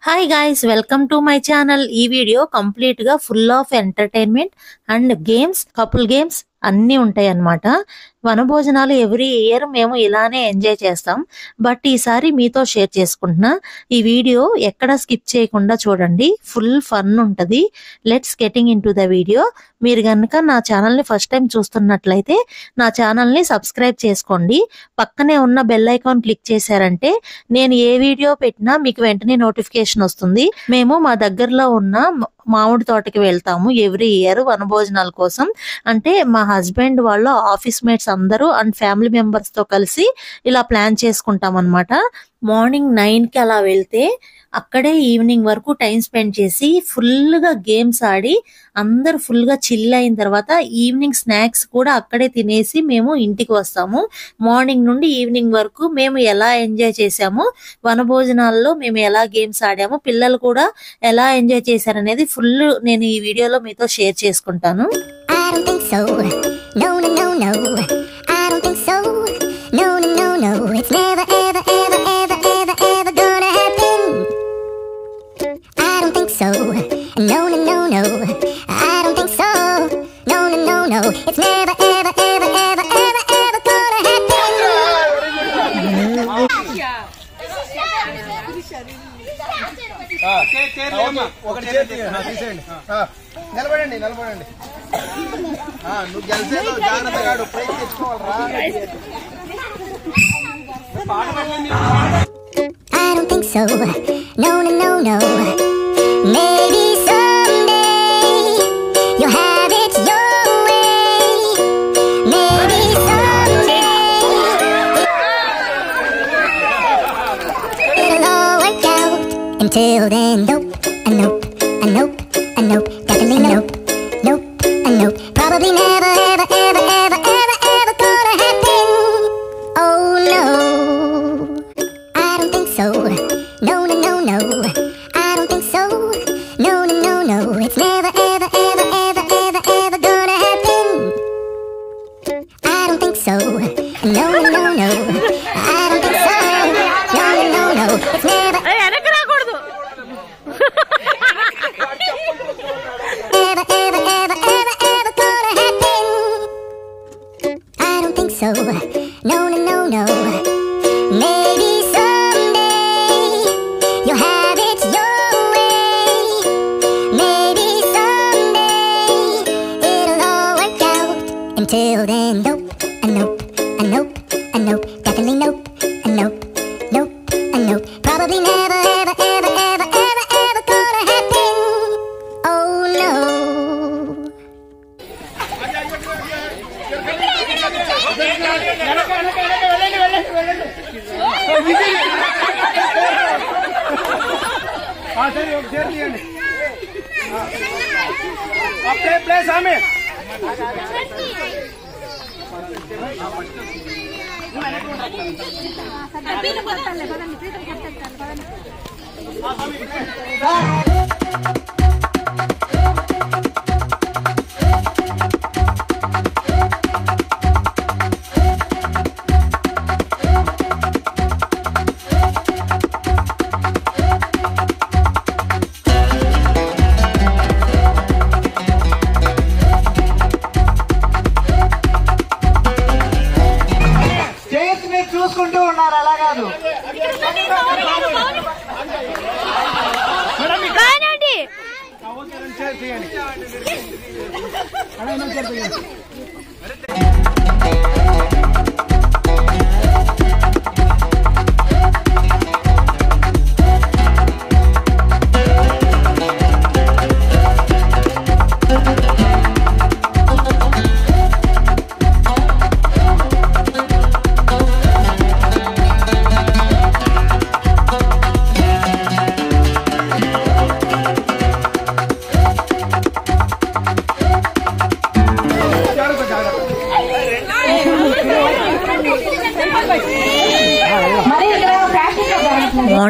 Hi guys, welcome to my channel. ఈ video complete గా full of entertainment and games, couple games అన్నీ ఉంటాయి అన్నమాట. వనభోజనాలు ఎవ్రీ ఇయర్ మేము ఇలానే ఎంజాయ్ చేస్తాం. బట్ ఈసారి మీతో షేర్ చేసుకుంటున్నా. ఈ వీడియో ఎక్కడ స్కిప్ చేయకుండా చూడండి, ఫుల్ ఫన్ ఉంటది. Let's getting in to the video. మీరు గనుక నా ఛానల్ని ఫస్ట్ టైం చూస్తున్నట్లయితే నా ఛానల్ని సబ్స్క్రైబ్ చేసుకోండి. పక్కనే ఉన్న బెల్ ఐకాన్ క్లిక్ చేశారంటే నేను ఏ వీడియో పెట్టినా మీకు వెంటనే నోటిఫికేషన్ వస్తుంది. మేము మా దగ్గరలో ఉన్న మామిడి తోటకి వెళ్తాము ఎవ్రీ ఇయర్ వనభోజనాల కోసం. అంటే మా హస్బెండ్ వాళ్ళ ఆఫీస్ మేట్స్ అందరూ అండ్ ఫ్యామిలీ మెంబర్స్ తో కలిసి ఇలా ప్లాన్ చేసుకుంటాం అన్నమాట. మార్నింగ్ 9కి అలా వెళ్తే అక్కడే ఈవినింగ్ వరకు టైం స్పెండ్ చేసి ఫుల్ గా గేమ్స్ ఆడి అందరు ఫుల్ గా చిల్ అయిన తర్వాత ఈవినింగ్ స్నాక్స్ కూడా అక్కడే తినేసి మేము ఇంటికి వస్తాము. మార్నింగ్ నుండి ఈవినింగ్ వరకు మేము ఎలా ఎంజాయ్ చేసాము, వనభోజనాల్లో మేము ఎలా గేమ్స్ ఆడాము, పిల్లలు కూడా ఎలా ఎంజాయ్ చేశారనేది ఫుల్ నేను ఈ వీడియోలో మీతో షేర్ చేసుకుంటాను. నిలబడండి నిలబడండి. నువ్వు గెలిచేదో జాగ్రత్తగా praise తెచ్చుకోవాలరా. I don't think so. No, no, no, no. Maybe someday you'll have it your way. Maybe someday it'll all work out. Until then, nope, nope, nope, nope, definitely nope, nope, nope. Probably never, ever, ever, ever, ever, ever gonna happen. Oh no, I don't think so. No, no, no, no. I don't think so. No, no, no, no. It's never, ever, ever, ever, ever, ever gonna happen. I don't think so. No, no, no, no. I don't think so. No, no, no, no. It's never. Ever, ever, ever, ever, ever gonna happen. I don't think so. No, no, no, no. Maybe someday you'll have it your way. Maybe someday it'll all work out. Until then, nope, nope, nope, nope, definitely nope, nope, nope, nope. Probably never, ever, ever, ever, ever, ever gonna happen. Oh no. సరే ఒక చేరు తీయండి. Place ఆమె చూసుకుంటూ ఉన్నారు. అలా కాదు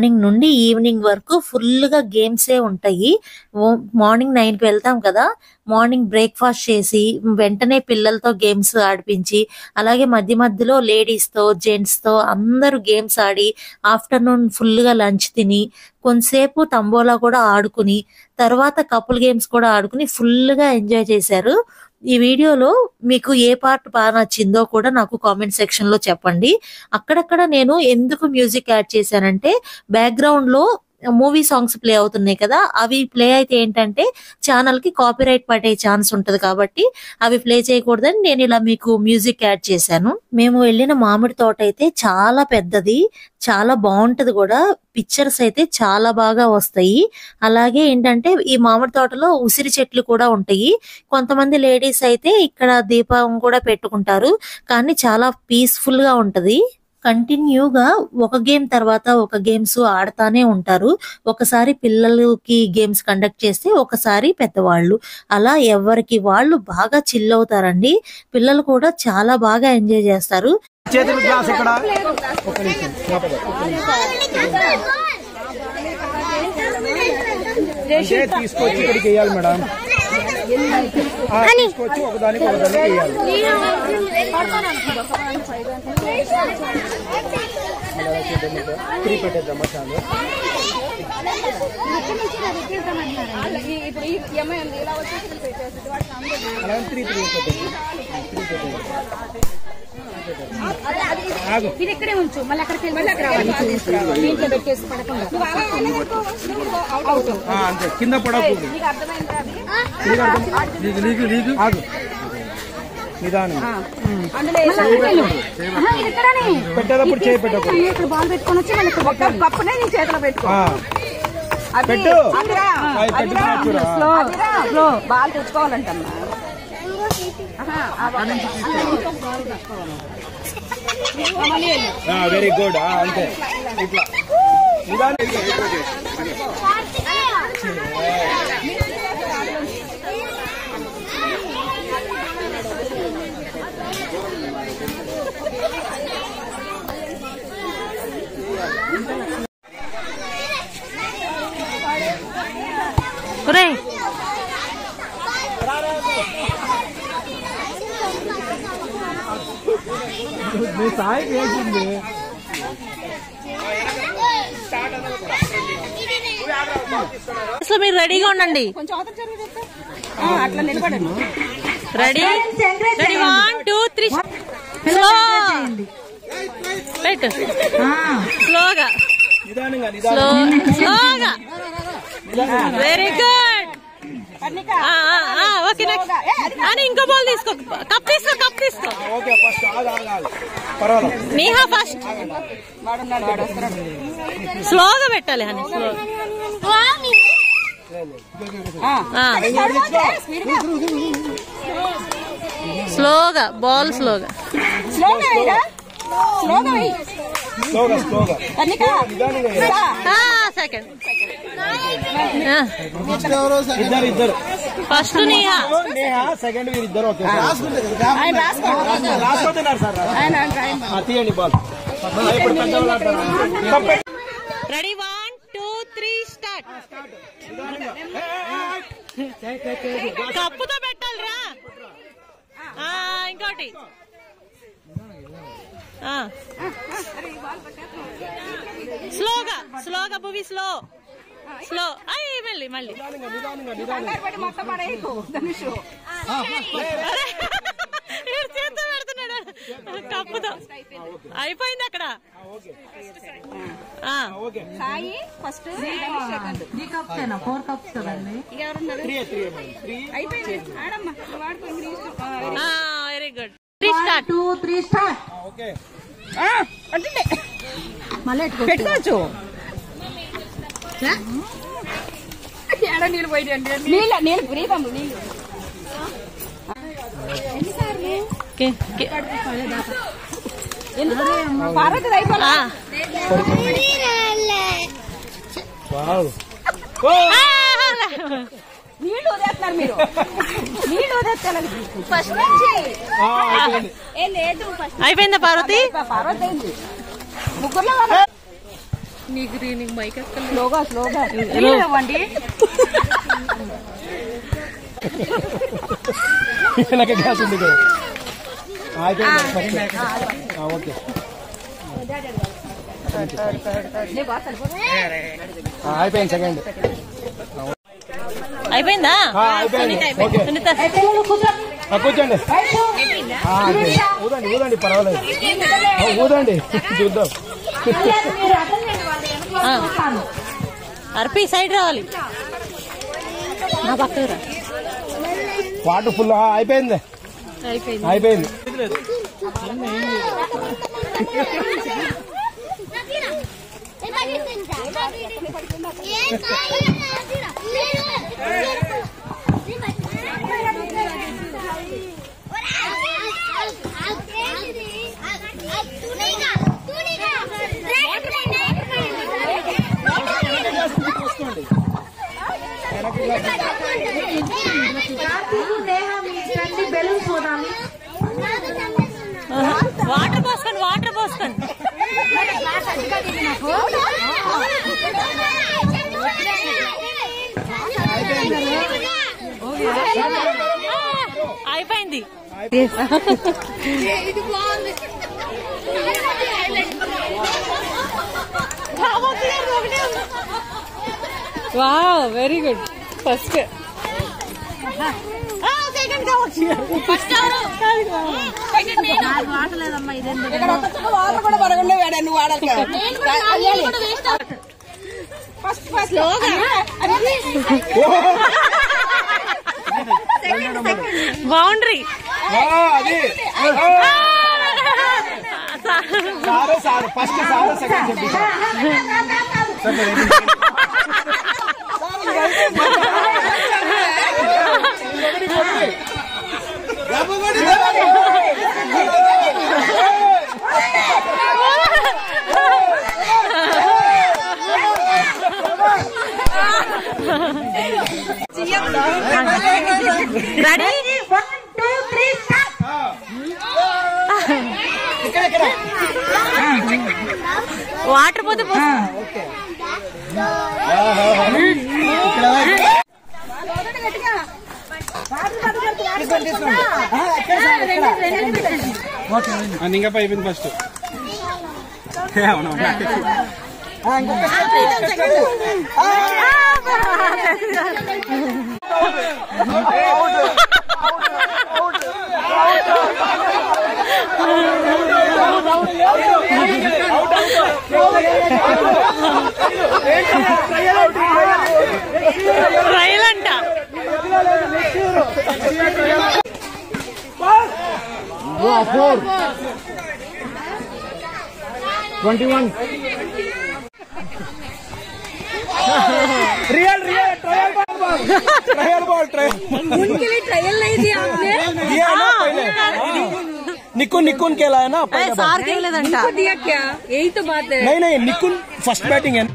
morning నుండి ఈవినింగ్ వరకు ఫుల్ గా గేమ్సే ఉంటాయి. మార్నింగ్ 9కి వెళ్తాం కదా, మార్నింగ్ బ్రేక్ఫాస్ట్ చేసి వెంటనే పిల్లలతో గేమ్స్ ఆడిపించి, అలాగే మధ్య మధ్యలో లేడీస్ తో జెంట్స్ తో అందరూ గేమ్స్ ఆడి, ఆఫ్టర్నూన్ ఫుల్ గా లంచ్ తిని, కొంతసేపు తంబోలా కూడా ఆడుకుని, తర్వాత కపుల్ గేమ్స్ కూడా ఆడుకుని ఫుల్ గా ఎంజాయ్ చేశారు. ఈ వీడియోలో మీకు ఏ పార్ట్ బాగా నచ్చిందో కూడా నాకు కామెంట్ సెక్షన్ లో చెప్పండి. అక్కడక్కడ నేను ఎందుకు మ్యూజిక్ యాడ్ చేశానంటే, బ్యాక్గ్రౌండ్ లో మూవీ సాంగ్స్ ప్లే అవుతున్నాయి కదా, అవి ప్లే అయితే ఏంటంటే ఛానల్ కి కాపీరైట్ పడే ఛాన్స్ ఉంటది కాబట్టి అవి ప్లే చేయకూడదని నేను ఇలా మీకు మ్యూజిక్ యాడ్ చేశాను. మేము వెళ్ళిన మామిడి తోట అయితే చాలా పెద్దది, చాలా బాగుంటది కూడా. పిక్చర్స్ అయితే చాలా బాగా వస్తాయి. అలాగే ఏంటంటే ఈ మామిడి తోటలో ఉసిరి చెట్లు కూడా ఉంటాయి. కొంతమంది లేడీస్ అయితే ఇక్కడ దీపం కూడా పెట్టుకుంటారు, కానీ చాలా పీస్ఫుల్ గా ఉంటది. కంటిన్యూగా ఒక గేమ్ తర్వాత ఒక గేమ్స్ ఆడతానే ఉంటారు. ఒకసారి పిల్లలకి గేమ్స్ కండక్ట్ చేస్తే ఒకసారి పెద్దవాళ్ళు, అలా ఎవరికి వాళ్ళు బాగా చిల్ అవుతారండి. పిల్లలు కూడా చాలా బాగా ఎంజాయ్ చేస్తారు. తీసుకొచ్చి ఇక్కడికి వేయాలి మేడం, తీసుకొచ్చి ఒకదానికి వేయాలి. పెట్టేద్దామా చాలు. ఇది ఇక్కడే ఉంచు, మళ్ళీ అక్కడికి దీంట్లో పెట్టేసి పడకుండా అంతే, కింద పడకూడదు. నిదానం పెట్టేటప్పుడు చేయి పెట్టకూడదు. ఇక్కడ బాల్ పెట్టుకొని వచ్చి మళ్ళీ కప్పునే నీ చేతిలో పెట్టుకో. పెట్టు బాల్ తెచ్చుకోవాలంటమ్మా. Very good. అంతే, ఇట్లా నిదానం. సాయి వేసింది. మీరు రెడీగా ఉండండి. అట్లా నిలబడండి. రెడీ, 1 2 3 స్లో పెట్టు. స్లోగా స్లోగా. Very good. ఓకే, నెక్స్ట్ అని ఇంకో బాల్ తీసుకో. కప్ తీసుకో. నేహా ఫస్ట్. స్లోగా పెట్టాలి అని. స్లోగా బాల్ స్లోగా. సెకండ్ ఇద్దరు ఫస్ట్ నేహా, సెకండ్ ఇద్దరు. తీయండి బాల్. Ready 1 2 3 start. కప్పుతో పెట్టాలిరా. ఇంకోటి స్లోగా భూమి, స్లో. అయ్యి మళ్ళీ చేత్తో పెడుతున్నాడు కప్పుతో. అయిపోయింది అక్కడ. ఫస్ట్ 4 కప్స్ కదండి. Very good. 3 స్టార్ట్. 2 3 స్టార్ట్. అంటే మళ్ళీ పెట్టుకోవచ్చు. నీళ్ళు పోయి నీళ్ళు బ్రీఫమ్మ నీళ్ళు. పార్వతి అయిపోలా. నీళ్ళు వదేస్తున్నారు మీరు. నీళ్ళు వదేస్తారు ఫస్ట్ నుంచి. అయిపోయిందా పార్వతి? పార్వతి అయింది. ముగ్గురులో స్లోగా ఇవ్వండి. నాకు గ్యాస్ ఉంది కదా. ఓకే అయిపోయింది. సెకండ్ అయిపోయిందా? కూర్చోండి. ఊదండి పర్వాలేదు. ఊదండి చూద్దాం. అర్పి సైడ్ రావాలి. నా పక్కన వాటర్ ఫుల్. అయిపోయింది. వాటర్ పోసుకోండి. అయిపోయింది. Wow, very good. First water కూడా పడకుండా వాడా. నువ్వు వాడాలి. బౌండరీ. ఫస్ట్ సార్ సెకండ్ చెప్పి రెడీ? 1, 2, 3 start. వాటర్ పోతే ఇంకా అయిపోయింది ఫస్ట్. ట్రయల్ అంట. 21 रियल ट्रायल बॉल उनके लिए ट्रायल नहीं दिया आपने? दिया ना पहले. निकुन खेला है ना. सार खेलेదంట. दिया क्या? यही तो बात है. नहीं निकुन फर्स्ट बैटिंग है.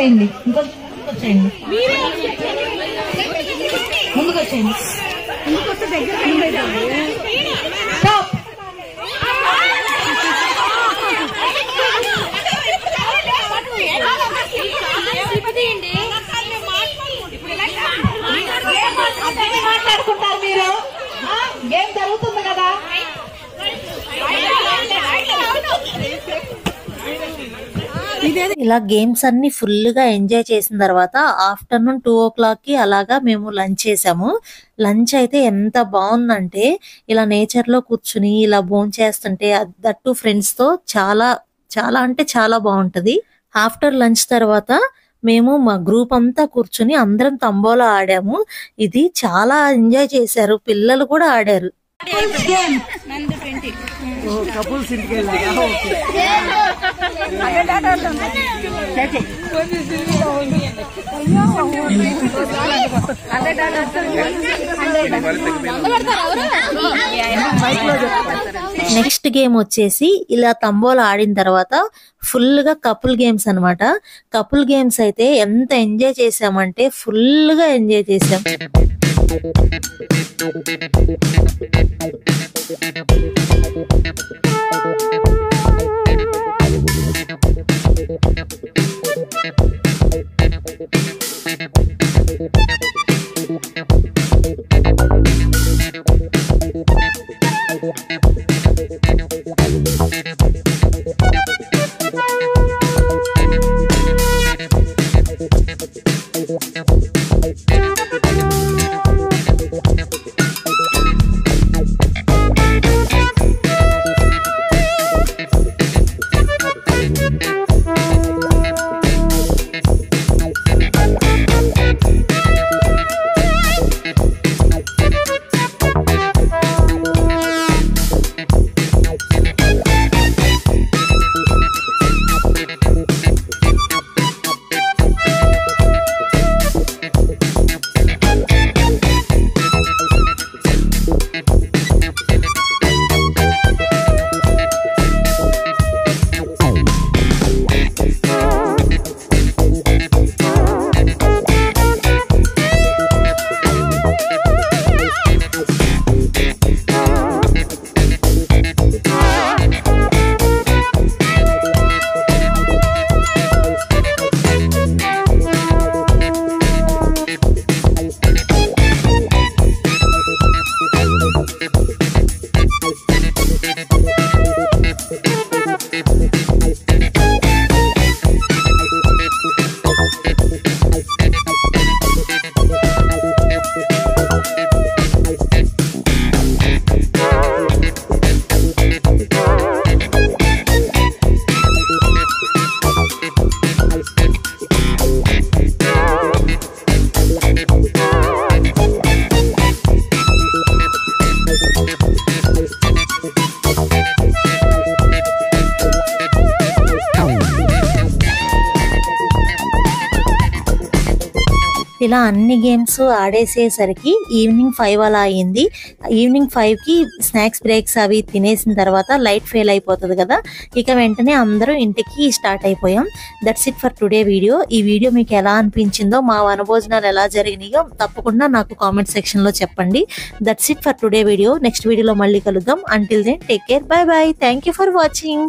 వచ్చేయండి, వచ్చేయండి, ముందుకు వచ్చేయండి. మాట్లాడుకుంటారు మీరు, గేమ్ జరుగుతుంది కదా. ఇలా గేమ్స్ అన్ని ఫుల్ గా ఎంజాయ్ చేసిన తర్వాత ఆఫ్టర్నూన్ 2 o'clock కి అలాగా మేము లంచ్ చేసాము. లంచ్ అయితే ఎంత బాగుందంటే ఇలా నేచర్ లో కూర్చుని ఇలా భోంచేస్తుంటే దట్టు ఫ్రెండ్స్ తో చాలా చాలా అంటే చాలా బాగుంటది. ఆఫ్టర్ లంచ్ తర్వాత మేము మా గ్రూప్ అంతా కూర్చుని అందరం తంబోలా ఆడాము. ఇది చాలా ఎంజాయ్ చేశారు, పిల్లలు కూడా ఆడారు. కపుల్స్ ఇంటికి వెళ్ళారా? ఓకే. నెక్స్ట్ గేమ్ వచ్చేసి ఇలా తంబోలా ఆడిన తర్వాత ఫుల్ గా కపుల్ గేమ్స్ అన్నమాట. కపుల్ గేమ్స్ అయితే ఎంత ఎంజాయ్ చేసామంటే ఫుల్ గా ఎంజాయ్ చేసాం. ఇలా అన్ని గేమ్స్ ఆడేసేసరికి ఈవినింగ్ 5 అలా అయింది. ఈవినింగ్ 5కి స్నాక్స్ బ్రేక్స్ అవి తినేసిన తర్వాత లైట్ ఫెయిల్ అయిపోతుంది కదా, ఇక వెంటనే అందరూ ఇంటికి స్టార్ట్ అయిపోయాం. That's it for today video. ఈ వీడియో మీకు ఎలా అనిపించిందో, మా వనభోజనాలు ఎలా జరిగినాయో తప్పకుండా నాకు కామెంట్ సెక్షన్ లో చెప్పండి. That's it for today video. Next వీడియోలో మళ్ళీ కలుద్దాం. Until then take care, bye bye. Thank you for watching.